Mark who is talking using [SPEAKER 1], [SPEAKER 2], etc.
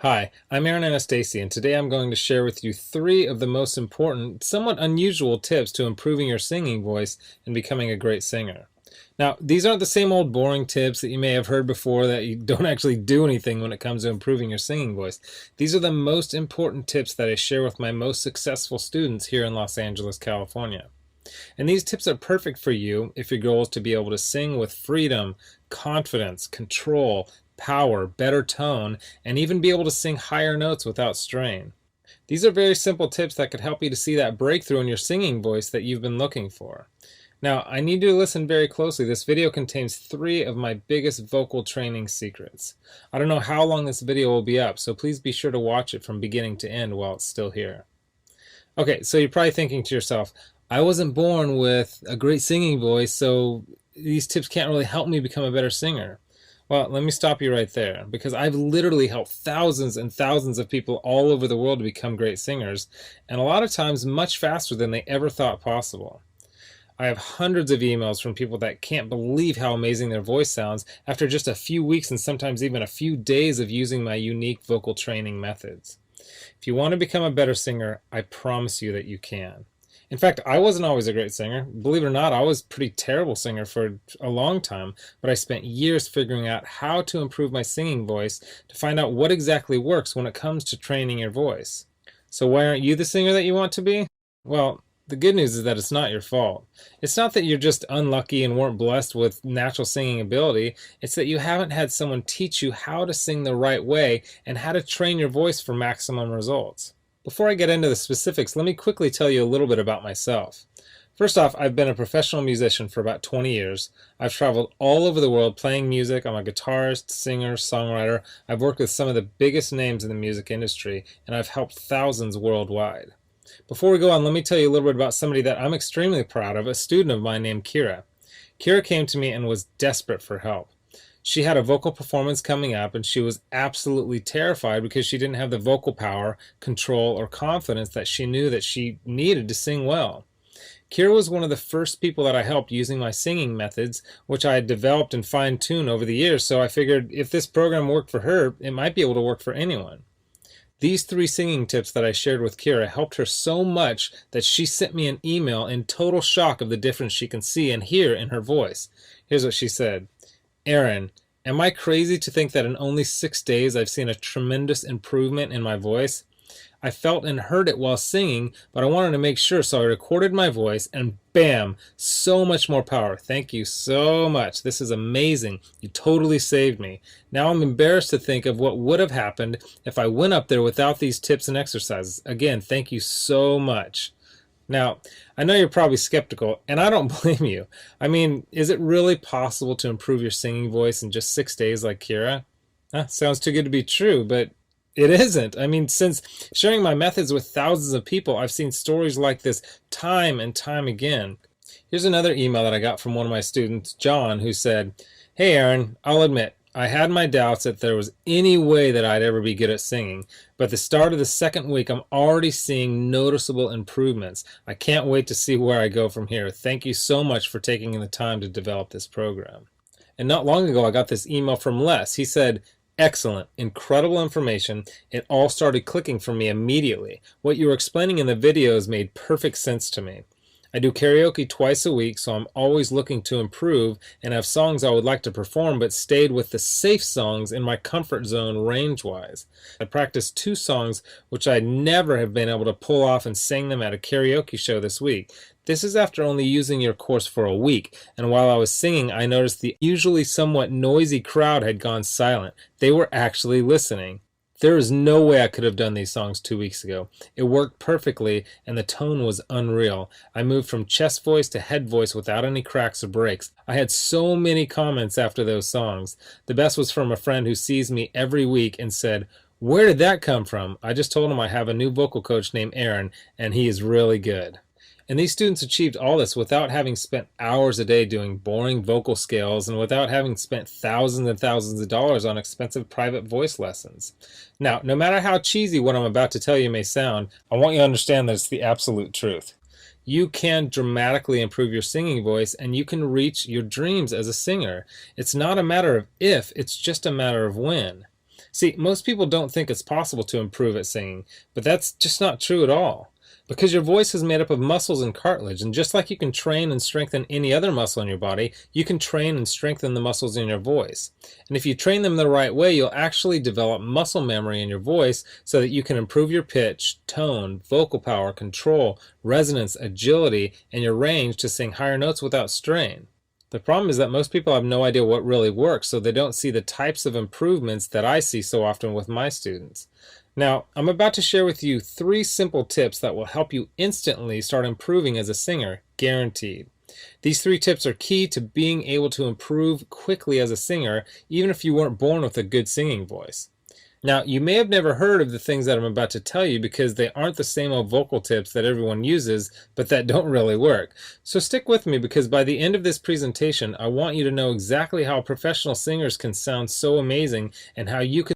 [SPEAKER 1] Hi, I'm Aaron Anastasi, and today I'm going to share with you three of the most important, somewhat unusual tips to improving your singing voice and becoming a great singer. Now, these aren't the same old boring tips that you may have heard before that you don't actually do anything when it comes to improving your singing voice. These are the most important tips that I share with my most successful students here in Los Angeles, California. And these tips are perfect for you if your goal is to be able to sing with freedom, confidence, control, power, better tone, and even be able to sing higher notes without strain. These are very simple tips that could help you to see that breakthrough in your singing voice that you've been looking for. Now, I need you to listen very closely. This video contains three of my biggest vocal training secrets. I don't know how long this video will be up, so please be sure to watch it from beginning to end while it's still here. Okay, so you're probably thinking to yourself, I wasn't born with a great singing voice, so these tips can't really help me become a better singer. Well, let me stop you right there, because I've literally helped thousands and thousands of people all over the world to become great singers, and a lot of times much faster than they ever thought possible. I have hundreds of emails from people that can't believe how amazing their voice sounds after just a few weeks and sometimes even a few days of using my unique vocal training methods. If you want to become a better singer, I promise you that you can. In fact, I wasn't always a great singer. Believe it or not, I was a pretty terrible singer for a long time, but I spent years figuring out how to improve my singing voice to find out what exactly works when it comes to training your voice. So why aren't you the singer that you want to be? Well, the good news is that it's not your fault. It's not that you're just unlucky and weren't blessed with natural singing ability. It's that you haven't had someone teach you how to sing the right way and how to train your voice for maximum results. Before I get into the specifics, let me quickly tell you a little bit about myself. First off, I've been a professional musician for about 20 years. I've traveled all over the world playing music. I'm a guitarist, singer, songwriter. I've worked with some of the biggest names in the music industry, and I've helped thousands worldwide. Before we go on, let me tell you a little bit about somebody that I'm extremely proud of, a student of mine named Kira. Kira came to me and was desperate for help. She had a vocal performance coming up, and she was absolutely terrified because she didn't have the vocal power, control, or confidence that she knew that she needed to sing well. Kira was one of the first people that I helped using my singing methods, which I had developed and fine-tuned over the years, so I figured if this program worked for her, it might be able to work for anyone. These three singing tips that I shared with Kira helped her so much that she sent me an email in total shock of the difference she can see and hear in her voice. Here's what she said. Aaron, am I crazy to think that in only 6 days I've seen a tremendous improvement in my voice? I felt and heard it while singing, but I wanted to make sure, so I recorded my voice, and bam, so much more power. Thank you so much. This is amazing. You totally saved me. Now I'm embarrassed to think of what would have happened if I went up there without these tips and exercises. Again, thank you so much. Now, I know you're probably skeptical, and I don't blame you. I mean, is it really possible to improve your singing voice in just 6 days like Kira? Sounds too good to be true, but it isn't. I mean, since sharing my methods with thousands of people, I've seen stories like this time and time again. Here's another email that I got from one of my students, John, who said, Hey Aaron, I'll admit, I had my doubts that there was any way that I'd ever be good at singing, but at the start of the second week, I'm already seeing noticeable improvements. I can't wait to see where I go from here. Thank you so much for taking the time to develop this program. And not long ago, I got this email from Les. He said, Excellent, incredible information. It all started clicking for me immediately. What you were explaining in the videos made perfect sense to me. I do karaoke twice a week, so I'm always looking to improve and have songs I would like to perform, but stayed with the safe songs in my comfort zone range-wise. I practiced 2 songs which I'd never have been able to pull off and sang them at a karaoke show this week. This is after only using your course for a week, and while I was singing, I noticed the usually somewhat noisy crowd had gone silent. They were actually listening. There is no way I could have done these songs 2 weeks ago. It worked perfectly, and the tone was unreal. I moved from chest voice to head voice without any cracks or breaks. I had so many comments after those songs. The best was from a friend who sees me every week and said, Where did that come from? I just told him I have a new vocal coach named Aaron, and he is really good. And these students achieved all this without having spent hours a day doing boring vocal scales and without having spent thousands and thousands of dollars on expensive private voice lessons. Now, no matter how cheesy what I'm about to tell you may sound, I want you to understand that it's the absolute truth. You can dramatically improve your singing voice, and you can reach your dreams as a singer. It's not a matter of if, it's just a matter of when. See, most people don't think it's possible to improve at singing, but that's just not true at all. Because your voice is made up of muscles and cartilage, and just like you can train and strengthen any other muscle in your body, you can train and strengthen the muscles in your voice. And if you train them the right way, you'll actually develop muscle memory in your voice so that you can improve your pitch, tone, vocal power, control, resonance, agility, and your range to sing higher notes without strain. The problem is that most people have no idea what really works, so they don't see the types of improvements that I see so often with my students. Now, I'm about to share with you 3 simple tips that will help you instantly start improving as a singer, guaranteed. These 3 tips are key to being able to improve quickly as a singer, even if you weren't born with a good singing voice. Now, you may have never heard of the things that I'm about to tell you because they aren't the same old vocal tips that everyone uses, but that don't really work. So stick with me, because by the end of this presentation, I want you to know exactly how professional singers can sound so amazing and how you can